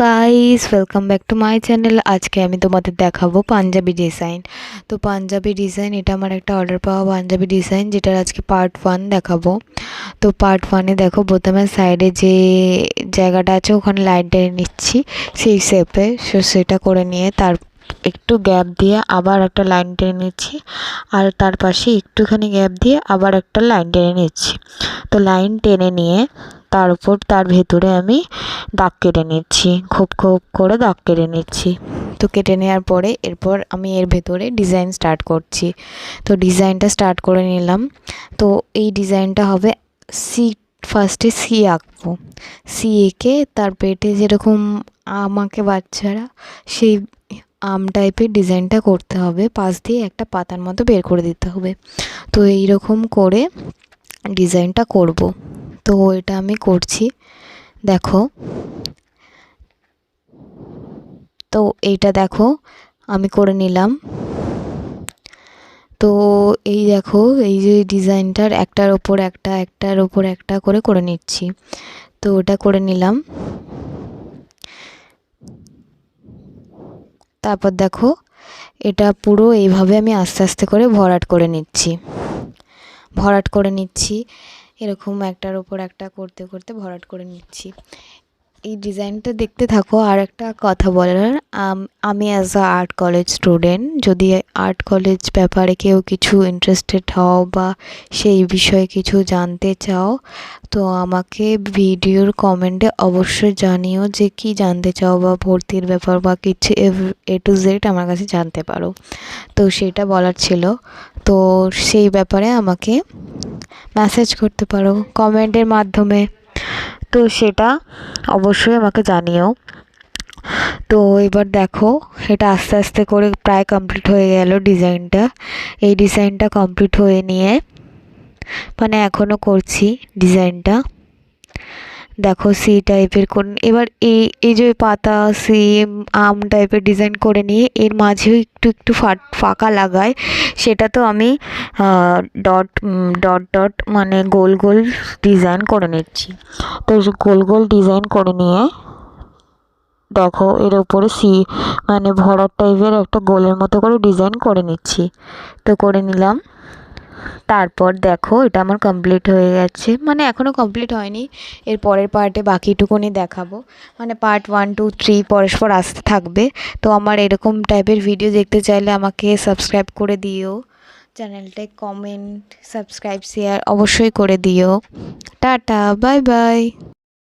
Guys, welcome back to my channel. আজকে আমি তোমাদের দেখাবো পাঞ্জাবি ডিজাইন। তো পাঞ্জাবি ডিজাইন, এটা আমার একটা অর্ডার পাওয়া পাঞ্জাবি ডিজাইন, যেটার আজকে পার্ট 1 দেখাবো। তো পার্ট 1-এ দেখো, প্রথমে সাইডে যে জায়গাটা আছে ওখানে লাইন টেনে নিচ্ছি সেই শেপে। সেটা করে নিয়ে তার একটু গ্যাপ দিয়ে আবার একটা লাইন টেনে নিচ্ছি, আর তার পাশে একটুখানি গ্যাপ দিয়ে আবার একটা লাইন টেনে নিচ্ছি। তো লাইন টেনে নিয়ে তার উপর তার ভেতরে আমি দাগ কেটে নিচ্ছি, খুব করে দাগ কেটে নিচ্ছি। তো কেটে নেওয়ার পরে এরপর আমি এর ভেতরে ডিজাইন স্টার্ট করছি। তো ডিজাইনটা স্টার্ট করে নিলাম। তো এই ডিজাইনটা হবে ফার্স্টে সি আঁকবো। সি এঁকে তার পেটে যেরকম আম আঁকে বাচ্চারা, সেই আম টাইপের ডিজাইনটা করতে হবে। পাশ দিয়ে একটা পাতার মতো বের করে দিতে হবে। তো এইরকম করে ডিজাইনটা করব। তো এটা আমি করছি, দেখো। তো এইটা দেখো আমি করে নিলাম। তো এই দেখো, এই যে ডিজাইনটার একটার ওপর একটা করে নিচ্ছি। তো ওটা করে নিলাম। তারপর দেখো, এটা পুরো এইভাবে আমি আস্তে আস্তে করে ভরাট করে নিচ্ছি। এরকম একটার ওপর একটা করতে করতে ভরাট করে নিচ্ছি। এই ডিজাইনটা দেখতে থাকো। আর একটা কথা বলার, আমি as a art college student, যদি আর্ট কলেজ ব্যাপারে কেউ কিছু ইন্টারেস্টেড হও বা সেই বিষয়ে কিছু জানতে চাও, তো আমাকে ভিডিওর কমেন্টে অবশ্যই জানিও যে কি জানতে চাও, বা ভর্তির ব্যাপার বা কিছু A to Z আমার কাছে জানতে পারো। তো সেটা বলার ছিল। তো সেই ব্যাপারে আমাকে মেসেজ করতে পারো কমেন্টের মাধ্যমে। তো সেটা অবশ্যই আমাকে জানিও। তো এবার দেখো, এটা আস্তে আস্তে করে প্রায় কমপ্লিট হয়ে গেল ডিজাইনটা। এই ডিজাইনটা কমপ্লিট হয়ে নিয়ে, মানে এখনও করছি ডিজাইনটা। দেখো সি টাইপের করে এবার এই যে পাতা সি আম টাইপের ডিজাইন করে নিয়ে এর মাঝেও একটু ফাঁকা লাগায়, সেটা তো আমি ডট ডট ডট মানে গোল গোল ডিজাইন করে নিচ্ছি। তো গোল ডিজাইন করে নিয়ে দেখো এর উপরে সি মানে ভরাট টাইপের একটা গোলের মতো করে ডিজাইন করে নিচ্ছি। তো করে নিলাম। তারপর দেখো, এটা আমার কমপ্লিট হয়ে গেছে, মানে এখনও কমপ্লিট হয়নি। এর পরের পার্টে বাকিটুকুনি দেখাবো, মানে পার্ট 1 2 3 পরস্পর আসতে থাকবে। তো আমার এরকম টাইপের ভিডিও দেখতে চাইলে আমাকে সাবস্ক্রাইব করে দিও, চ্যানেলটায় কমেন্ট সাবস্ক্রাইব শেয়ার অবশ্যই করে দিও। Tata, bye bye.